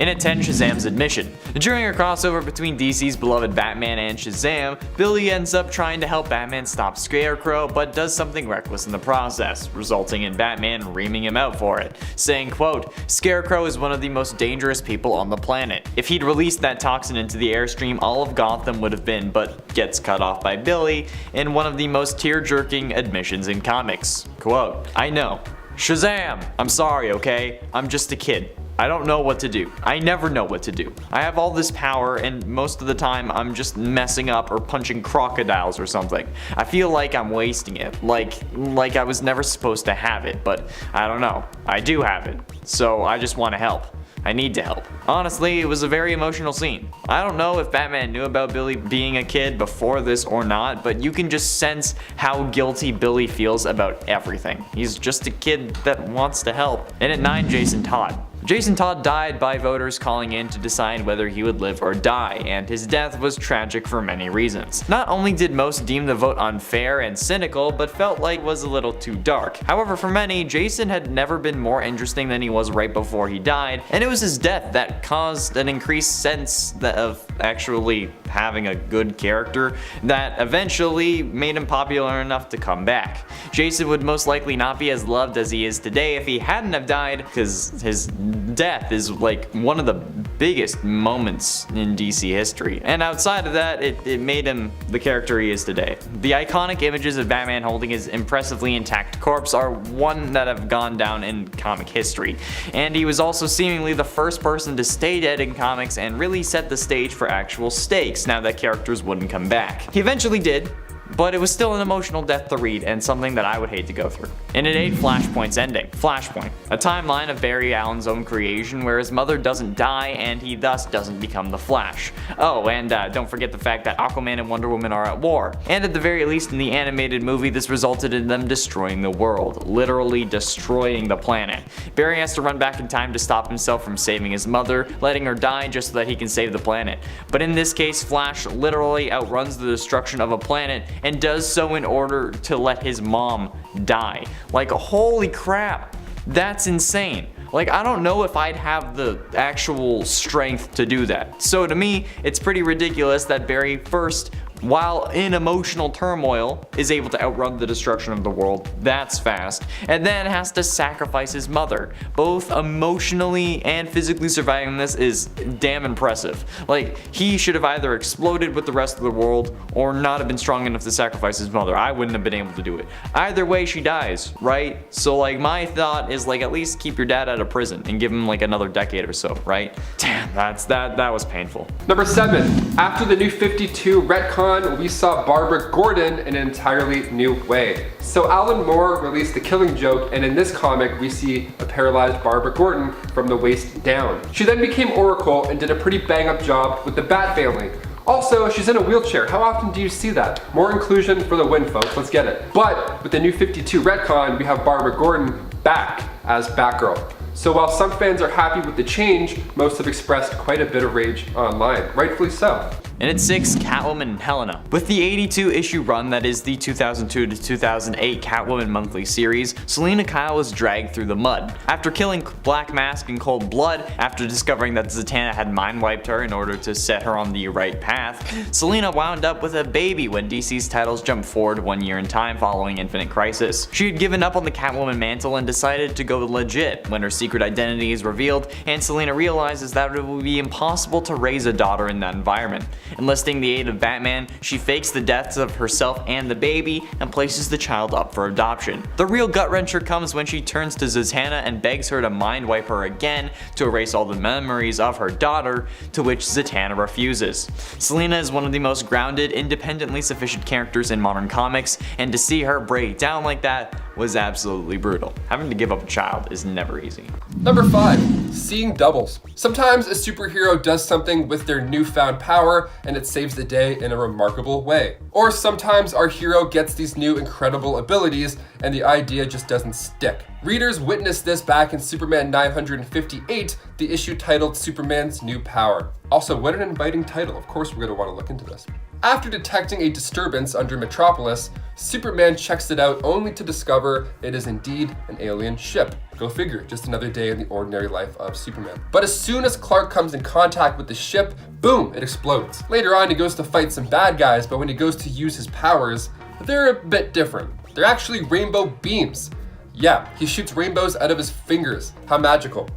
In at 10, Shazam's admission. During a crossover between DC's beloved Batman and Shazam, Billy ends up trying to help Batman stop Scarecrow, but does something reckless in the process, resulting in Batman reaming him out for it, saying, quote, "Scarecrow is one of the most dangerous people on the planet. If he'd released that toxin into the airstream, all of Gotham would have been," but gets cut off by Billy in one of the most tear-jerking admissions in comics. Quote, "I know. Shazam! I'm sorry, okay? I'm just a kid. I don't know what to do. I never know what to do. I have all this power and most of the time I'm just messing up or punching crocodiles or something. I feel like I'm wasting it, like I was never supposed to have it, but I don't know. I do have it, so I just want to help. I need to help." Honestly, it was a very emotional scene. I don't know if Batman knew about Billy being a kid before this or not, but you can just sense how guilty Billy feels about everything. He's just a kid that wants to help. And at 9, Jason Todd. Jason Todd died by voters calling in to decide whether he would live or die, and his death was tragic for many reasons. Not only did most deem the vote unfair and cynical, but felt like it was a little too dark. However, for many, Jason had never been more interesting than he was right before he died, and it was his death that caused an increased sense of actually having a good character that eventually made him popular enough to come back. Jason would most likely not be as loved as he is today if he hadn't have died, because his death is like one of the biggest moments in DC history, and outside of that, it made him the character he is today. The iconic images of Batman holding his impressively intact corpse are one that have gone down in comic history, and he was also seemingly the first person to stay dead in comics and really set the stage for actual stakes now that characters wouldn't come back. He eventually did, but it was still an emotional death to read and something that I would hate to go through. And at 8, Flashpoint's ending. Flashpoint, a timeline of Barry Allen's own creation where his mother doesn't die and he thus doesn't become the Flash. Oh, and don't forget the fact that Aquaman and Wonder Woman are at war. And at the very least in the animated movie, this resulted in them destroying the world, literally destroying the planet. Barry has to run back in time to stop himself from saving his mother, letting her die just so that he can save the planet. But in this case, Flash literally outruns the destruction of a planet and does so in order to let his mom die. Like, holy crap, that's insane. Like, I don't know if I'd have the actual strength to do that. So to me, it's pretty ridiculous that Barry first, while in emotional turmoil, is able to outrun the destruction of the world, that's fast, and then has to sacrifice his mother. Both emotionally and physically surviving this is damn impressive. Like, he should have either exploded with the rest of the world or not have been strong enough to sacrifice his mother. I wouldn't have been able to do it. Either way, she dies, right? So like, my thought is like, at least keep your dad out of prison and give him like another decade or so, right? Damn, that was painful. Number 7, after the New 52 retcon, we saw Barbara Gordon in an entirely new way. So Alan Moore released The Killing Joke, and in this comic we see a paralyzed Barbara Gordon from the waist down. She then became Oracle and did a pretty bang up job with the Bat family. Also, she's in a wheelchair. How often do you see that? More inclusion for the win, folks. Let's get it. But with the New 52 retcon, we have Barbara Gordon back as Batgirl. So while some fans are happy with the change, most have expressed quite a bit of rage online, rightfully so. And at 6, Catwoman and Helena. With the 82 issue run that is the 2002 to 2008 Catwoman monthly series, Selina Kyle was dragged through the mud. After killing Black Mask in cold blood, after discovering that Zatanna had mind-wiped her in order to set her on the right path, Selina wound up with a baby when DC's titles jumped forward 1 year in time following Infinite Crisis. She had given up on the Catwoman mantle and decided to go legit when her secret identity is revealed, and Selina realizes that it would be impossible to raise a daughter in that environment. Enlisting the aid of Batman, she fakes the deaths of herself and the baby and places the child up for adoption. The real gut-wrencher comes when she turns to Zatanna and begs her to mind-wipe her again to erase all the memories of her daughter, to which Zatanna refuses. Selina is one of the most grounded, independently sufficient characters in modern comics, and to see her break down like that was absolutely brutal. Having to give up a child is never easy. Number 5, seeing doubles. Sometimes a superhero does something with their newfound power and it saves the day in a remarkable way. Or sometimes our hero gets these new incredible abilities and the idea just doesn't stick. Readers witnessed this back in Superman 958, the issue titled Superman's New Power. Also, what an inviting title. Of course we're going to want to look into this. After detecting a disturbance under Metropolis, Superman checks it out only to discover it is indeed an alien ship. Go figure, just another day in the ordinary life of Superman. But as soon as Clark comes in contact with the ship, boom, it explodes. Later on, he goes to fight some bad guys, but when he goes to use his powers, they're a bit different. They're actually rainbow beams. Yeah, he shoots rainbows out of his fingers. How magical.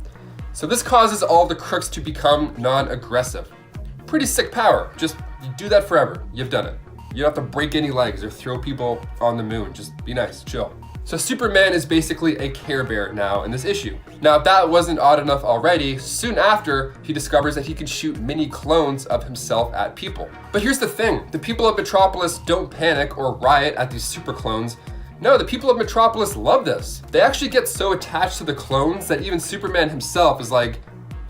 So this causes all the crooks to become non-aggressive. Pretty sick power. Just you do that forever. You've done it. You don't have to break any legs or throw people on the moon. Just be nice, chill. So Superman is basically a Care Bear now in this issue. Now, if that wasn't odd enough already, soon after, he discovers that he can shoot mini clones of himself at people. But here's the thing, the people of Metropolis don't panic or riot at these super clones. No, the people of Metropolis love this. They actually get so attached to the clones that even Superman himself is like,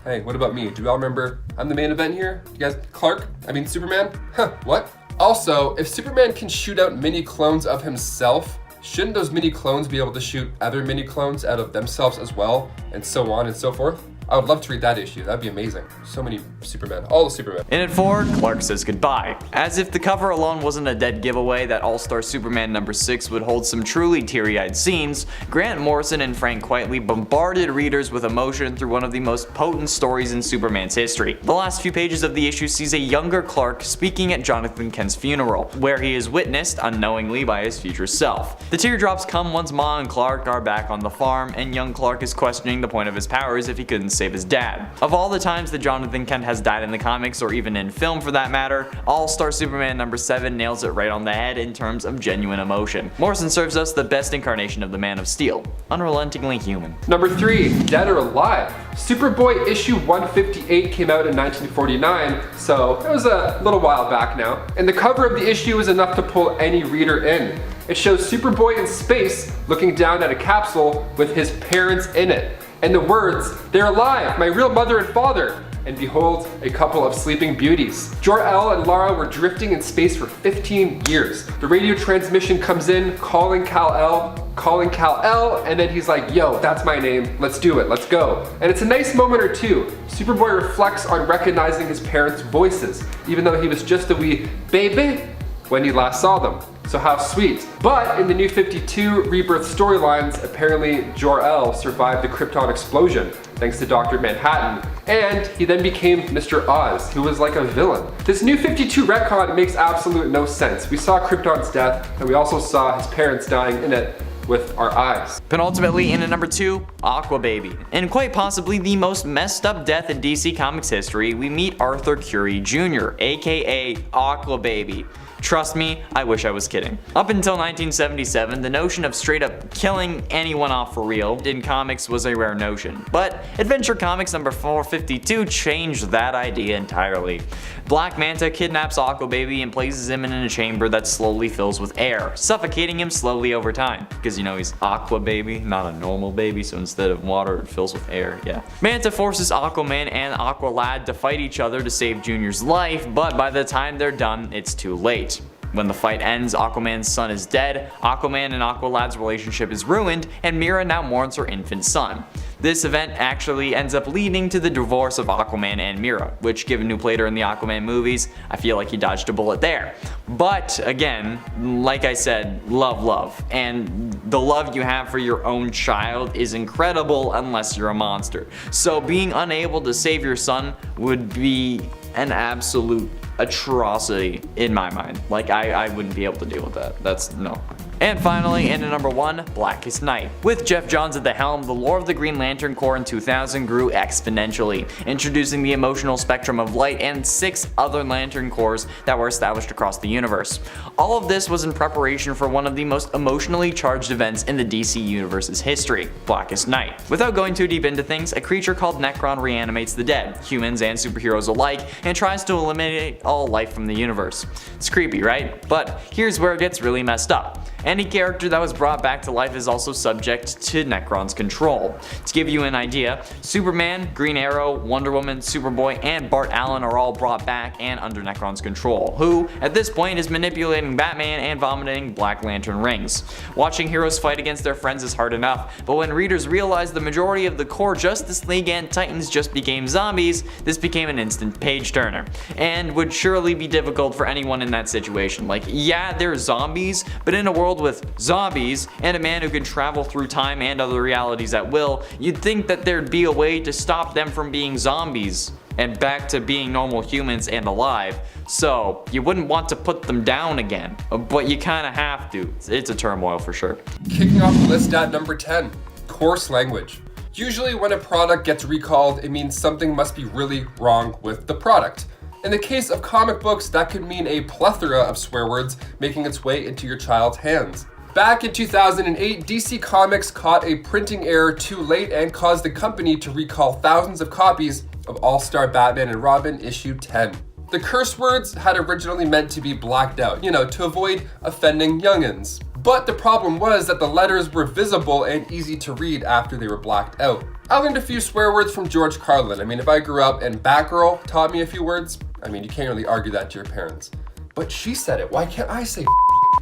hey, what about me? Do you all remember I'm the main event here? You guys, Superman? Huh, what? Also, if Superman can shoot out mini clones of himself, shouldn't those mini clones be able to shoot other mini clones out of themselves as well, and so on and so forth? I would love to read that issue. That'd be amazing. So many Supermen, all the Supermen. In it 4, Clark says goodbye. As if the cover alone wasn't a dead giveaway that All-Star Superman number 6 would hold some truly teary-eyed scenes, Grant Morrison and Frank Quitely bombarded readers with emotion through one of the most potent stories in Superman's history. The last few pages of the issue sees a younger Clark speaking at Jonathan Kent's funeral, where he is witnessed unknowingly by his future self. The teardrops come once Ma and Clark are back on the farm, and young Clark is questioning the point of his powers if he couldn't save his dad. Of all the times that Jonathan Kent has died in the comics, or even in film for that matter, All-Star Superman number 7 nails it right on the head in terms of genuine emotion. Morrison serves us the best incarnation of the Man of Steel, unrelentingly human. Number 3, Dead or Alive. Superboy issue 158 came out in 1949, so it was a little while back now. And the cover of the issue is enough to pull any reader in. It shows Superboy in space looking down at a capsule with his parents in it. And the words, "They're alive, my real mother and father." And behold, a couple of sleeping beauties. Jor-El and Lara were drifting in space for 15 years. The radio transmission comes in, calling Kal-El, and then he's like, yo, that's my name, let's do it, let's go. And it's a nice moment or two. Superboy reflects on recognizing his parents' voices, even though he was just a wee baby when he last saw them. So how sweet. But in the New 52 Rebirth storylines, apparently Jor-El survived the Krypton explosion, thanks to Dr. Manhattan, and he then became Mr. Oz, who was like a villain. This New 52 retcon makes absolute no sense. We saw Krypton's death, and we also saw his parents dying in it with our eyes. Penultimately, in at number 2, Aqua Baby. In quite possibly the most messed up death in DC Comics history, we meet Arthur Curry Jr., aka Aqua Baby. Trust me, I wish I was kidding. Up until 1977, the notion of straight up killing anyone off for real in comics was a rare notion. But Adventure Comics number 452 changed that idea entirely. Black Manta kidnaps Aqua Baby and places him in a chamber that slowly fills with air, suffocating him slowly over time. Because you know he's Aqua Baby, not a normal baby, so instead of water it fills with air, yeah. Manta forces Aquaman and Aqualad to fight each other to save Junior's life, but by the time they're done, it's too late. When the fight ends, Aquaman's son is dead, Aquaman and Aqualad's relationship is ruined, and Mira now mourns her infant son. This event actually ends up leading to the divorce of Aquaman and Mira, which given who played her in the Aquaman movies, I feel like he dodged a bullet there. But again, like I said, love. And the love you have for your own child is incredible unless you're a monster. So being unable to save your son would be an absolute atrocity in my mind. Like I wouldn't be able to deal with that. That's no. And finally, in at number 1, Blackest Night. With Jeff Johns at the helm, the lore of the Green Lantern Corps in 2000 grew exponentially, introducing the emotional spectrum of light and 6 other Lantern Corps that were established across the universe. All of this was in preparation for one of the most emotionally charged events in the DC Universe's history, Blackest Night. Without going too deep into things, a creature called Necron reanimates the dead, humans and superheroes alike, and tries to eliminate all life from the universe. It's creepy, right? But here's where it gets really messed up. Any character that was brought back to life is also subject to Necron's control. To give you an idea, Superman, Green Arrow, Wonder Woman, Superboy, and Bart Allen are all brought back and under Necron's control, who, at this point, is manipulating Batman and vomiting Black Lantern rings. Watching heroes fight against their friends is hard enough, but when readers realized the majority of the core Justice League and Titans just became zombies, this became an instant page turner, and would surely be difficult for anyone in that situation. Like, yeah, they're zombies, but in a world with zombies and a man who can travel through time and other realities at will, you'd think that there'd be a way to stop them from being zombies and back to being normal humans and alive, so you wouldn't want to put them down again, but you kinda have to. It's a turmoil for sure. Kicking off the list at number 10, coarse language. Usually when a product gets recalled, it means something must be really wrong with the product. In the case of comic books, that could mean a plethora of swear words making its way into your child's hands. Back in 2008, DC Comics caught a printing error too late and caused the company to recall thousands of copies of All-Star Batman and Robin issue 10. The curse words had originally meant to be blacked out, to avoid offending youngins. But the problem was that the letters were visible and easy to read after they were blacked out. I learned a few swear words from George Carlin. If I grew up and Batgirl taught me a few words, you can't really argue that to your parents. But she said it, why can't I say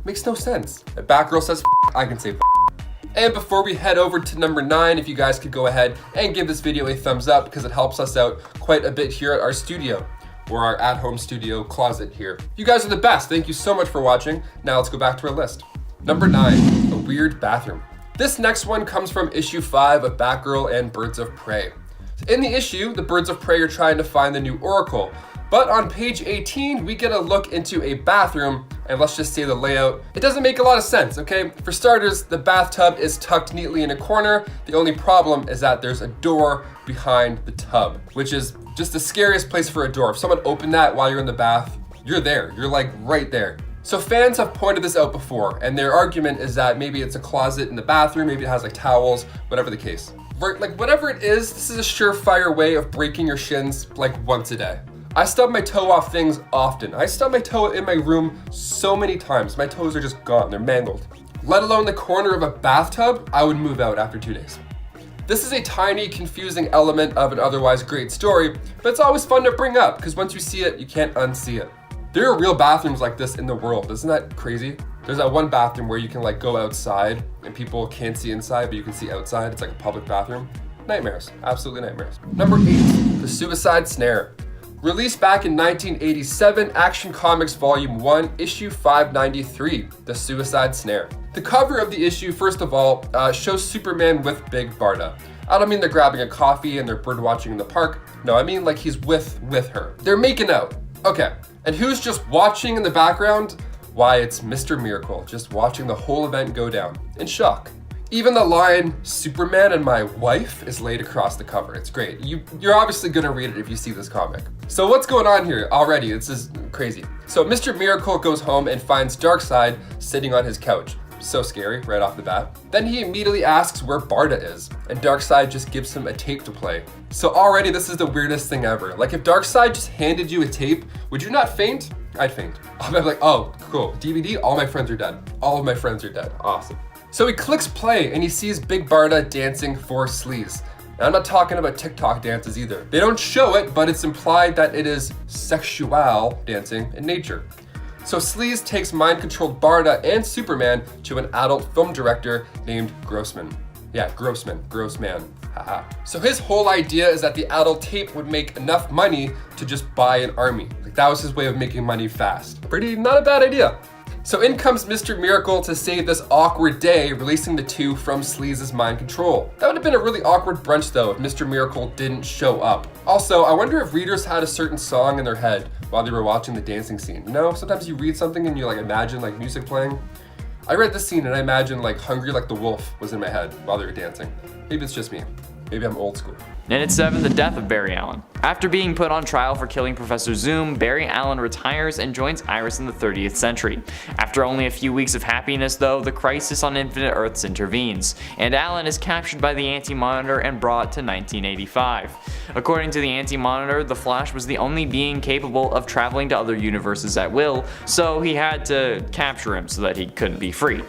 Makes no sense. If Batgirl says I can say And before we head over to number 9, if you guys could go ahead and give this video a thumbs up because it helps us out quite a bit here at our studio, or our at-home studio closet here. You guys are the best. Thank you so much for watching. Now let's go back to our list. Number 9, a weird bathroom. This next one comes from issue 5 of Batgirl and Birds of Prey. In the issue, the Birds of Prey are trying to find the new Oracle, but on page 18, we get a look into a bathroom, and let's just say the layout. It doesn't make a lot of sense, okay? For starters, the bathtub is tucked neatly in a corner. The only problem is that there's a door behind the tub, which is just the scariest place for a door. If someone opened that while you're in the bath, you're there. You're like right there. So fans have pointed this out before, and their argument is that maybe it's a closet in the bathroom, maybe it has like towels, whatever the case. Like whatever it is, this is a surefire way of breaking your shins like once a day. I stub my toe off things often. I stub my toe in my room so many times. My toes are just gone, they're mangled. Let alone the corner of a bathtub, I would move out after 2 days. This is a tiny, confusing element of an otherwise great story, but it's always fun to bring up because once you see it, you can't unsee it. There are real bathrooms like this in the world, isn't that crazy? There's that one bathroom where you can like go outside and people can't see inside, but you can see outside. It's like a public bathroom. Nightmares, absolutely nightmares. Number 8, the Suicide Snare. Released back in 1987, Action Comics Volume 1, Issue 593, The Suicide Snare. The cover of the issue, first of all, shows Superman with Big Barda. I don't mean they're grabbing a coffee and they're bird watching in the park. No, I mean like he's with her. They're making out. Okay, and who's just watching in the background? Why, it's Mr. Miracle, just watching the whole event go down, in shock. Even the line, Superman and my wife, is laid across the cover. It's great. You're obviously gonna read it if you see this comic. So what's going on here already? This is crazy. So Mr. Miracle goes home and finds Darkseid sitting on his couch. So scary, right off the bat. Then he immediately asks where Barda is, and Darkseid just gives him a tape to play. So already this is the weirdest thing ever. Like if Darkseid just handed you a tape, would you not faint? I'd faint. I'm like, oh, cool, DVD, all my friends are dead. All of my friends are dead, awesome. So he clicks play and he sees Big Barda dancing for Sleaze. And I'm not talking about TikTok dances either. They don't show it, but it's implied that it is sexual dancing in nature. So Sleaze takes mind-controlled Barda and Superman to an adult film director named Grossman. Yeah, Grossman, haha. So his whole idea is that the adult tape would make enough money to just buy an army. Like that was his way of making money fast. Not a bad idea. So in comes Mr. Miracle to save this awkward day, releasing the two from Sleaze's mind control. That would have been a really awkward brunch though if Mr. Miracle didn't show up. Also, I wonder if readers had a certain song in their head while they were watching the dancing scene. You know, sometimes you read something and you like imagine like music playing. I read this scene and I imagined like Hungry Like the Wolf was in my head while they were dancing. Maybe it's just me. Maybe I'm old school. And at 7, the death of Barry Allen. After being put on trial for killing Professor Zoom, Barry Allen retires and joins Iris in the 30th century. After only a few weeks of happiness though, the crisis on Infinite Earths intervenes, and Allen is captured by the Anti-Monitor and brought to 1985. According to the Anti-Monitor, the Flash was the only being capable of traveling to other universes at will, so he had to capture him so that he couldn't be free.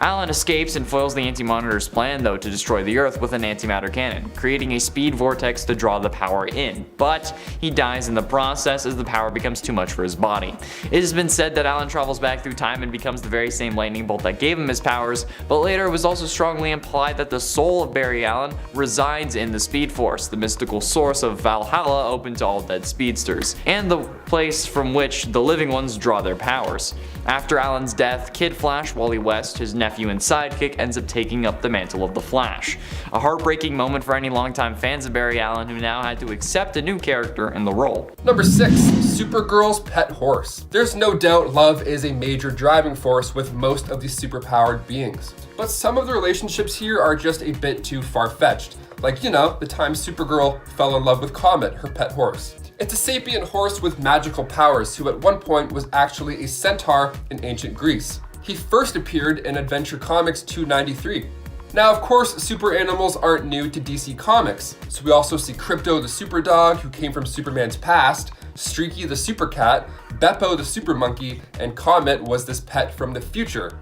Allen escapes and foils the Anti-Monitor's plan though to destroy the Earth with an antimatter cannon, creating a speed vortex to draw the power in, but he dies in the process as the power becomes too much for his body. It has been said that Allen travels back through time and becomes the very same lightning bolt that gave him his powers, but later it was also strongly implied that the soul of Barry Allen resides in the Speed Force, the mystical source of Valhalla open to all dead speedsters, and the place from which the living ones draw their powers. After Allen's death, Kid Flash Wally West, his nephew and sidekick, ends up taking up the mantle of the Flash. A heartbreaking moment for any longtime fans of Barry Allen who now had to accept a new character in the role. Number 6, Supergirl's pet horse. There's no doubt love is a major driving force with most of these superpowered beings. But some of the relationships here are just a bit too far-fetched. Like, you know, the time Supergirl fell in love with Comet, her pet horse. It's a sapient horse with magical powers who at one point was actually a centaur in ancient Greece. He first appeared in Adventure Comics 293. Now, of course, super animals aren't new to DC Comics, so we also see Krypto the super dog, who came from Superman's past, Streaky the super cat, Beppo the super monkey, and Comet was this pet from the future.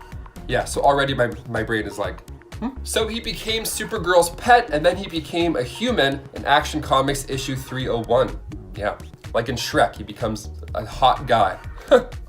Yeah, so already my brain is like, So he became Supergirl's pet, and then he became a human in Action Comics issue 301. Yeah, like in Shrek, he becomes a hot guy.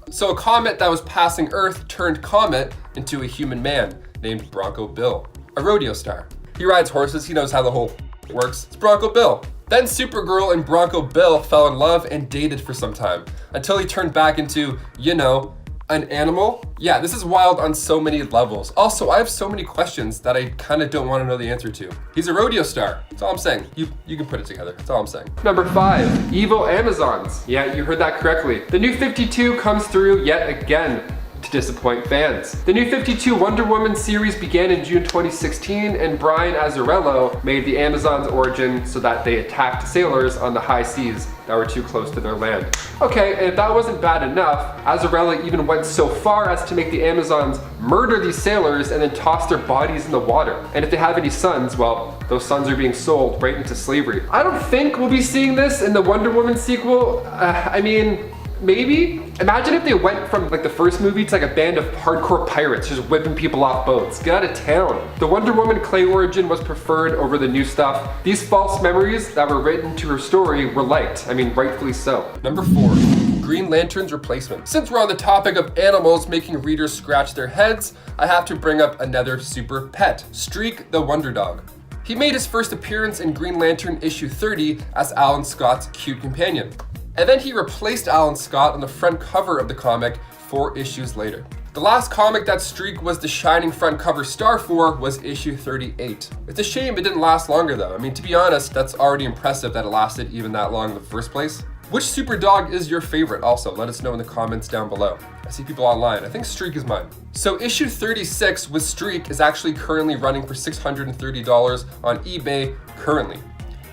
So a comet that was passing Earth turned Comet into a human man named Bronco Bill, a rodeo star. He rides horses, he knows how the whole works. It's Bronco Bill. Then Supergirl and Bronco Bill fell in love and dated for some time, until he turned back into, you know, an animal? Yeah, this is wild on so many levels. Also, I have so many questions that I kind of don't want to know the answer to. He's a rodeo star. That's all I'm saying. You can put it together. That's all I'm saying. Number 5, Evil Amazons. Yeah, you heard that correctly. The New 52 comes through yet again to disappoint fans. The New 52 Wonder Woman series began in June 2016, and Brian Azzarello made the Amazons' origin so that they attacked sailors on the high seas that were too close to their land. Okay, and if that wasn't bad enough, Azzarello even went so far as to make the Amazons murder these sailors and then toss their bodies in the water. And if they have any sons, well, those sons are being sold right into slavery. I don't think we'll be seeing this in the Wonder Woman sequel. I mean, maybe? Imagine if they went from like the first movie to like a band of hardcore pirates just whipping people off boats. Get out of town. The Wonder Woman clay origin was preferred over the new stuff. These false memories that were written to her story were liked. I mean, rightfully so. Number 4, Green Lantern's replacement. Since we're on the topic of animals making readers scratch their heads, I have to bring up another super pet, Streak the Wonder Dog. He made his first appearance in Green Lantern issue 30 as Alan Scott's cute companion. And then he replaced Alan Scott on the front cover of the comic 4 issues later. The last comic that Streak was the shining front cover star for was issue 38. It's a shame it didn't last longer though. I mean, to be honest, that's already impressive that it lasted even that long in the first place. Which super dog is your favorite also? Let us know in the comments down below. I see people online. I think Streak is mine. So issue 36 with Streak is actually currently running for $630 on eBay currently.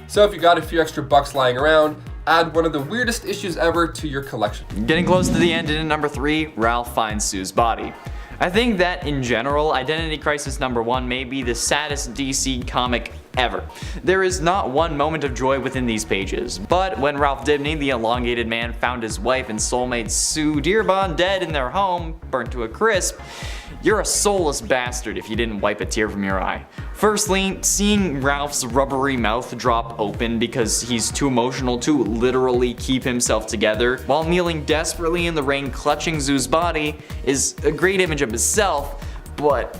So if you got a few extra bucks lying around, add one of the weirdest issues ever to your collection. Getting close to the end, and in number 3, Ralph finds Sue's body. I think that in general, Identity Crisis number 1 may be the saddest DC comic ever. There is not one moment of joy within these pages, but when Ralph Dibny, the elongated man, found his wife and soulmate Sue Dearborn dead in their home, burnt to a crisp, you're a soulless bastard if you didn't wipe a tear from your eye. Firstly, seeing Ralph's rubbery mouth drop open because he's too emotional to literally keep himself together while kneeling desperately in the rain clutching Sue's body is a great image of himself, but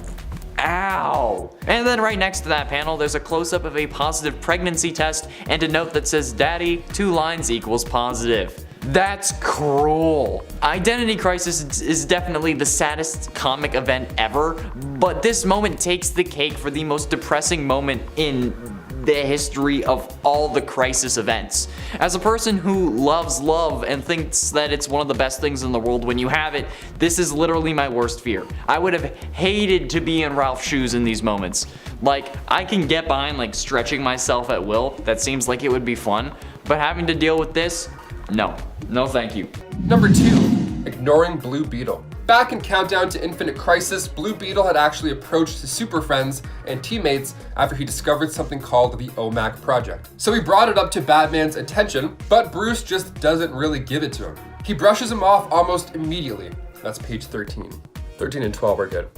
ow. And then right next to that panel there's a close-up of a positive pregnancy test and a note that says daddy, 2 lines equals positive. That's cruel. Identity Crisis is definitely the saddest comic event ever, but this moment takes the cake for the most depressing moment in the history of all the Crisis events. As a person who loves love and thinks that it's one of the best things in the world when you have it, this is literally my worst fear. I would have hated to be in Ralph's shoes in these moments. Like, I can get behind like stretching myself at will, that seems like it would be fun, but having to deal with this, no thank you. Number 2, ignoring Blue Beetle. Back in Countdown to Infinite Crisis, Blue Beetle had actually approached his super friends and teammates after he discovered something called the OMAC project. So he brought it up to Batman's attention, but Bruce just doesn't really give it to him. He brushes him off almost immediately. That's page 13. 13 and 12 are good.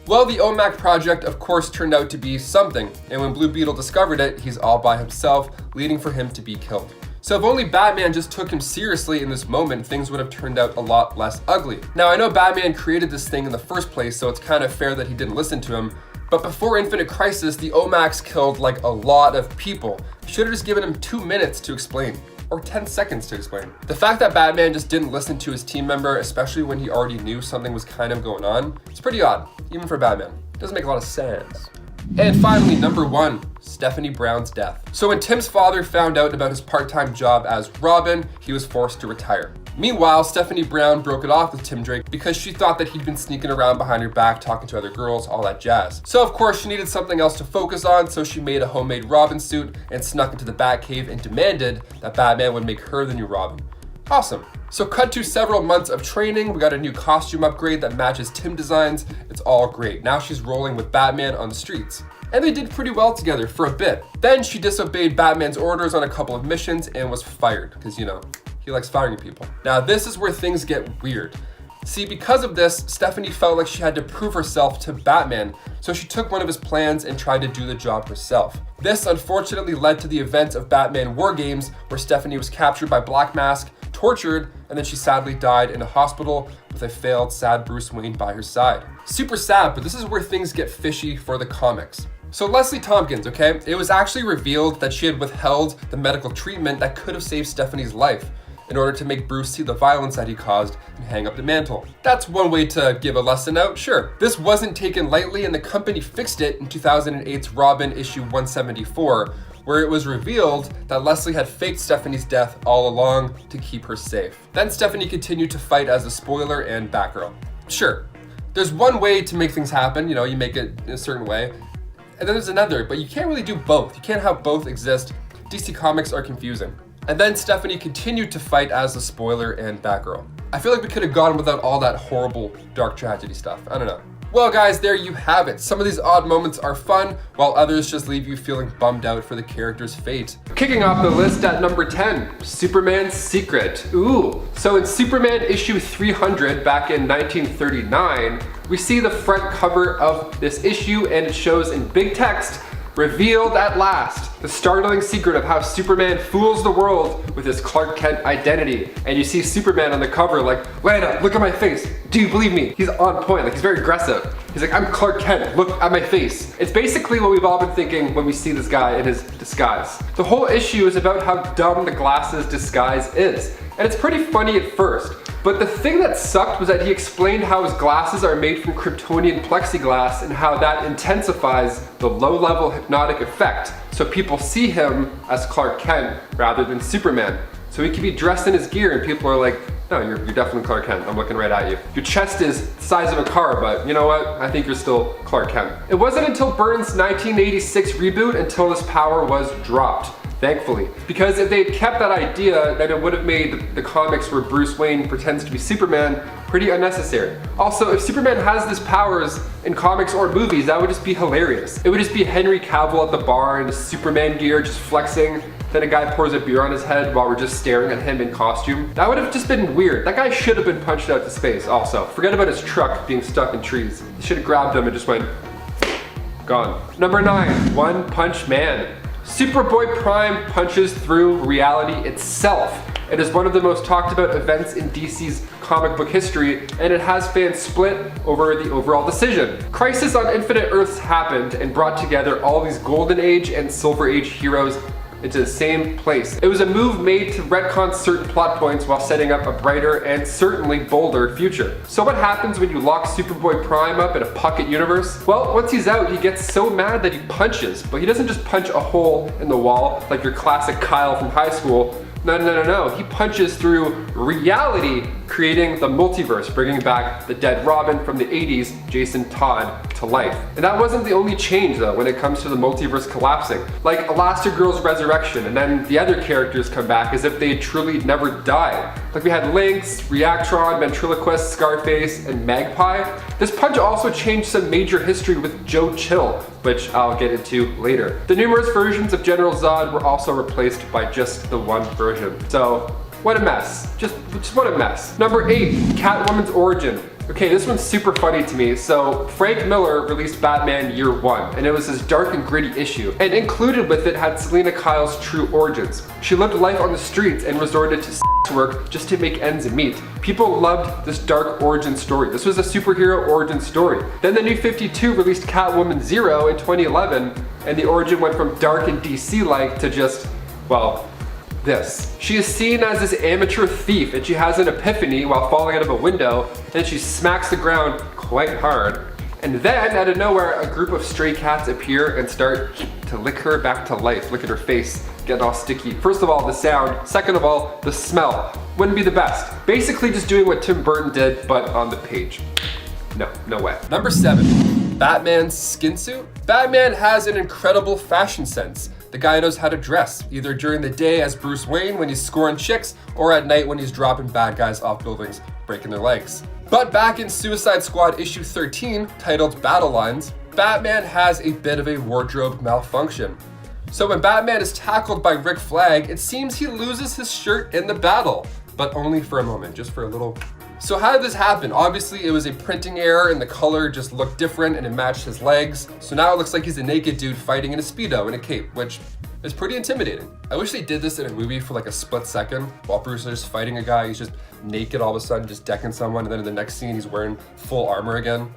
Well, the OMAC project of course turned out to be something, and when Blue Beetle discovered it, he's all by himself, leading for him to be killed. So if only Batman just took him seriously in this moment, things would have turned out a lot less ugly. Now I know Batman created this thing in the first place, so it's kind of fair that he didn't listen to him, but before Infinite Crisis, the OMACs killed like a lot of people. Should have just given him 2 minutes to explain, or 10 seconds to explain. The fact that Batman just didn't listen to his team member, especially when he already knew something was kind of going on, it's pretty odd, even for Batman. It doesn't make a lot of sense. And finally, number 1, Stephanie Brown's death. So when Tim's father found out about his part-time job as Robin, he was forced to retire. Meanwhile, Stephanie Brown broke it off with Tim Drake because she thought that he'd been sneaking around behind her back, talking to other girls, all that jazz. So of course she needed something else to focus on, so she made a homemade Robin suit and snuck into the Batcave and demanded that Batman would make her the new Robin. Awesome. So cut to several months of training, we got a new costume upgrade that matches Tim designs. It's all great. Now she's rolling with Batman on the streets. And they did pretty well together for a bit. Then she disobeyed Batman's orders on a couple of missions and was fired, because you know, he likes firing people. Now this is where things get weird. See, because of this, Stephanie felt like she had to prove herself to Batman, so she took one of his plans and tried to do the job herself. This unfortunately led to the events of Batman War Games, where Stephanie was captured by Black Mask, tortured, and then she sadly died in a hospital with a failed, sad Bruce Wayne by her side. Super sad, but this is where things get fishy for the comics. So Leslie Tompkins, okay, it was actually revealed that she had withheld the medical treatment that could have saved Stephanie's life in order to make Bruce see the violence that he caused and hang up the mantle. That's one way to give a lesson out, sure. This wasn't taken lightly, and the company fixed it in 2008's Robin issue 174, where it was revealed that Leslie had faked Stephanie's death all along to keep her safe. Then Stephanie continued to fight as the Spoiler and Batgirl. Sure, there's one way to make things happen, you know, you make it in a certain way, and then there's another, but you can't really do both. You can't have both exist. DC Comics are confusing. And then Stephanie continued to fight as the Spoiler and Batgirl. I feel like we could have gone without all that horrible dark tragedy stuff. I don't know. Well guys, there you have it. Some of these odd moments are fun, while others just leave you feeling bummed out for the character's fate. Kicking off the list at number 10, Superman's Secret. Ooh. So in Superman issue 300 back in 1939, we see the front cover of this issue, and it shows in big text, "Revealed at last, the startling secret of how Superman fools the world with his Clark Kent identity." And you see Superman on the cover like, "Lana, look at my face. Do you believe me?" He's on point, like he's very aggressive. He's like, "I'm Clark Kent, look at my face." It's basically what we've all been thinking when we see this guy in his disguise. The whole issue is about how dumb the glasses disguise is. And it's pretty funny at first. But the thing that sucked was that he explained how his glasses are made from Kryptonian plexiglass and how that intensifies the low-level hypnotic effect. So people see him as Clark Kent rather than Superman. So he can be dressed in his gear and people are like, "No, you're definitely Clark Kent. I'm looking right at you. Your chest is the size of a car, but you know what? I think you're still Clark Kent." It wasn't until Byrne's 1986 reboot until this power was dropped. Thankfully. Because if they had kept that idea, then it would have made the comics where Bruce Wayne pretends to be Superman pretty unnecessary. Also, if Superman has these powers in comics or movies, that would just be hilarious. It would just be Henry Cavill at the bar in his Superman gear just flexing, then a guy pours a beer on his head while we're just staring at him in costume. That would have just been weird. That guy should have been punched out to space also. Forget about his truck being stuck in trees. They should have grabbed him and just went, gone. Number 9, One Punch Man. Superboy Prime punches through reality itself. It is one of the most talked about events in DC's comic book history, and it has fans split over the overall decision. Crisis on Infinite Earths happened and brought together all these Golden Age and Silver Age heroes into the same place. It was a move made to retcon certain plot points while setting up a brighter and certainly bolder future. So what happens when you lock Superboy Prime up in a pocket universe? Well, once he's out, he gets so mad that he punches, but he doesn't just punch a hole in the wall like your classic Kyle from high school. No. He punches through reality, creating the multiverse, bringing back the dead Robin from the 80s, Jason Todd, to life. And that wasn't the only change though when it comes to the multiverse collapsing. Like Elastigirl's resurrection, and then the other characters come back as if they had truly never died. Like we had Lynx, Reactron, Ventriloquist, Scarface, and Magpie. This punch also changed some major history with Joe Chill, which I'll get into later. The numerous versions of General Zod were also replaced by just the one version. So, what a mess. Just what a mess. Number 8, Catwoman's origin. Okay, this one's super funny to me. So, Frank Miller released Batman Year 1, and it was this dark and gritty issue. And included with it had Selena Kyle's true origins. She lived life on the streets and resorted to work just to make ends meet. People loved this dark origin story. This was a superhero origin story. Then the New 52 released Catwoman 0 in 2011, and the origin went from dark and DC-like to just, well, this. She is seen as this amateur thief, and she has an epiphany while falling out of a window, and she smacks the ground quite hard. And then, out of nowhere, a group of stray cats appear and start to lick her back to life. Look at her face, getting all sticky. First of all, the sound. Second of all, the smell. Wouldn't be the best. Basically just doing what Tim Burton did, but on the page. No way. Number 7, Batman's skin suit. Batman has an incredible fashion sense. The guy knows how to dress, either during the day as Bruce Wayne when he's scoring chicks, or at night when he's dropping bad guys off buildings, breaking their legs. But back in Suicide Squad issue 13, titled Battle Lines, Batman has a bit of a wardrobe malfunction. So when Batman is tackled by Rick Flag, it seems he loses his shirt in the battle, but only for a moment, just for a little. So how did this happen? Obviously it was a printing error and the color just looked different and it matched his legs. So now it looks like he's a naked dude fighting in a Speedo and a cape, which is pretty intimidating. I wish they did this in a movie for like a split second while Bruce is fighting a guy, he's just naked all of a sudden, just decking someone, and then in the next scene he's wearing full armor again.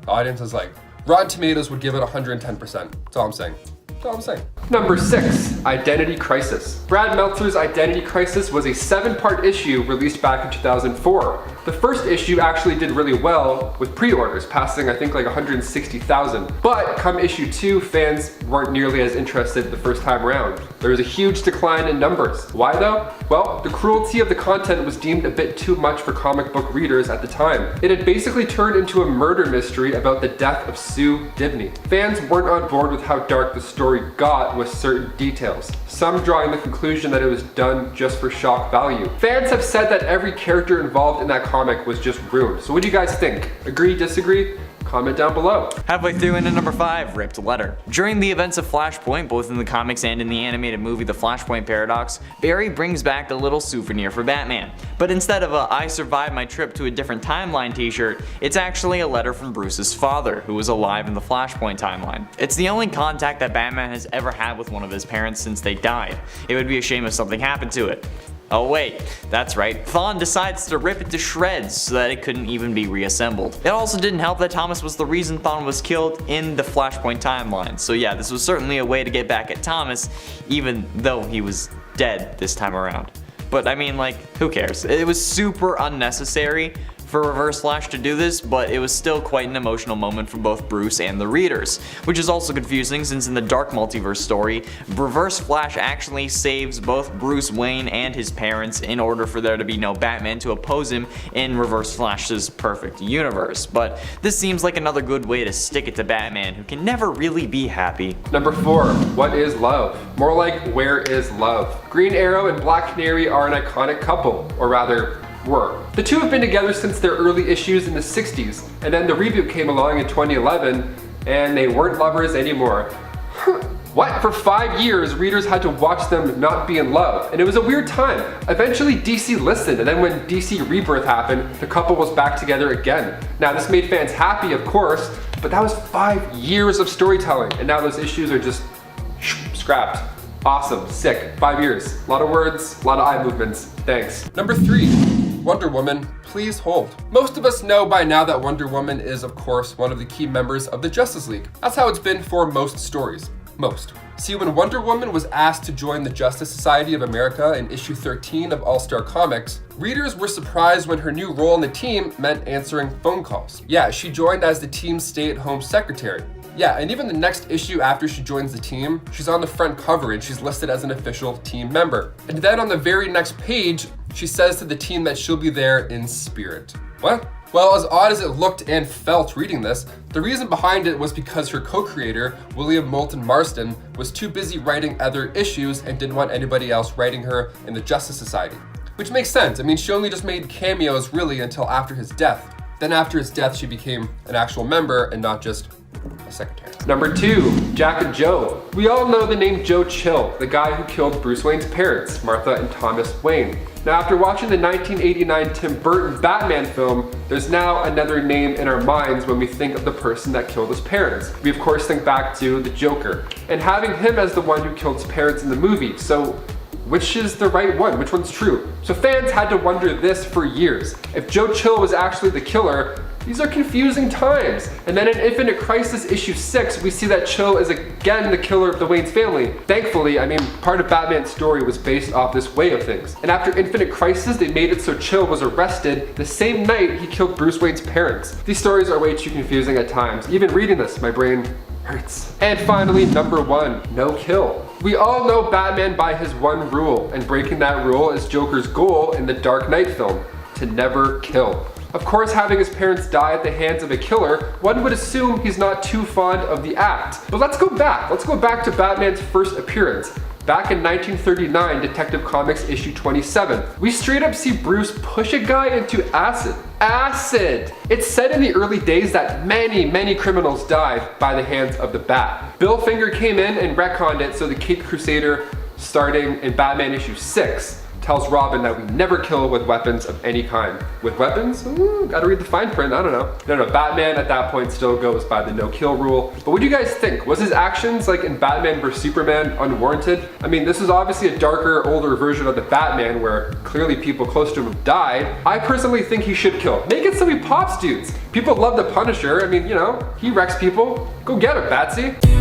The audience is like, Rotten Tomatoes would give it 110%. That's all I'm saying. That's all I'm saying. Number 6, Identity Crisis. Brad Meltzer's Identity Crisis was a 7-part issue released back in 2004. The first issue actually did really well with pre-orders, passing I think like 160,000. But come issue 2, fans weren't nearly as interested the first time around. There was a huge decline in numbers. Why though? Well, the cruelty of the content was deemed a bit too much for comic book readers at the time. It had basically turned into a murder mystery about the death of Sue Dibney. Fans weren't on board with how dark the story got with certain details, some drawing the conclusion that it was done just for shock value. Fans have said that every character involved in that comic was just ruined. So what do you guys think? Agree, disagree? Comment down below. Halfway through into number 5, Ripped Letter. During the events of Flashpoint, both in the comics and in the animated movie The Flashpoint Paradox, Barry brings back a little souvenir for Batman. But instead of a "I survived my trip to a different timeline" t-shirt, it's actually a letter from Bruce's father, who was alive in the Flashpoint timeline. It's the only contact that Batman has ever had with one of his parents since they died. It would be a shame if something happened to it. Oh wait, that's right, Thawne decides to rip it to shreds so that it couldn't even be reassembled. It also didn't help that Thomas was the reason Thawne was killed in the Flashpoint timeline, so yeah, this was certainly a way to get back at Thomas, even though he was dead this time around. But I mean, like, who cares? It was super unnecessary for Reverse Flash to do this, but it was still quite an emotional moment for both Bruce and the readers, which is also confusing since in the Dark Multiverse story, Reverse Flash actually saves both Bruce Wayne and his parents in order for there to be no Batman to oppose him in Reverse Flash's perfect universe. But this seems like another good way to stick it to Batman, who can never really be happy. Number 4, what is love? More like, where is love? Green Arrow and Black Canary are an iconic couple, or rather, were. The two have been together since their early issues in the 60s, and then the reboot came along in 2011, and they weren't lovers anymore. What? For 5 years, readers had to watch them not be in love, and it was a weird time. Eventually, DC listened, and then when DC Rebirth happened, the couple was back together again. Now, this made fans happy, of course, but that was 5 years of storytelling, and now those issues are just scrapped. Awesome, sick, 5 years. A lot of words, a lot of eye movements. Thanks. Number 3. Wonder Woman, please hold. Most of us know by now that Wonder Woman is, of course, one of the key members of the Justice League. That's how it's been for most stories. Most. See, when Wonder Woman was asked to join the Justice Society of America in issue 13 of All-Star Comics, readers were surprised when her new role in the team meant answering phone calls. Yeah, she joined as the team's stay-at-home secretary. Yeah, and even the next issue after she joins the team, she's on the front cover and she's listed as an official team member. And then on the very next page, she says to the team that she'll be there in spirit. What? Well, as odd as it looked and felt reading this, the reason behind it was because her co-creator, William Moulton Marston, was too busy writing other issues and didn't want anybody else writing her in the Justice Society. Which makes sense. I mean, she only just made cameos really until after his death. Then after his death, she became an actual member and not just a secretary. Number 2, Jack and Joe. We all know the name Joe Chill, the guy who killed Bruce Wayne's parents, Martha and Thomas Wayne. Now, after watching the 1989 Tim Burton Batman film, there's now another name in our minds when we think of the person that killed his parents. We of course think back to the Joker, and having him as the one who killed his parents in the movie. So which is the right one? Which one's true? So fans had to wonder this for years. If Joe Chill was actually the killer, these are confusing times. And then in Infinite Crisis issue 6, we see that Chill is again the killer of the Wayne's family. Thankfully, I mean, part of Batman's story was based off this way of things. And after Infinite Crisis, they made it so Chill was arrested the same night he killed Bruce Wayne's parents. These stories are way too confusing at times. Even reading this, my brain hurts. And finally, number 1, no kill. We all know Batman by his one rule, and breaking that rule is Joker's goal in the Dark Knight film, to never kill. Of course, having his parents die at the hands of a killer, one would assume he's not too fond of the act. But let's go back. Let's go back to Batman's first appearance. Back in 1939, Detective Comics issue 27, we straight up see Bruce push a guy into acid. Acid! It's said in the early days that many criminals died by the hands of the Bat. Bill Finger came in and retconned it so the Caped Crusader, starting in Batman issue 6, tells Robin that we never kill with weapons of any kind. With weapons? Ooh, gotta read the fine print, I don't know. No, Batman at that point still goes by the no kill rule. But what do you guys think? Was his actions, like in Batman vs Superman, unwarranted? I mean, this is obviously a darker, older version of the Batman where clearly people close to him have died. I personally think he should kill. Make it so he pops dudes. People love the Punisher. I mean, you know, he wrecks people. Go get him, Batsy.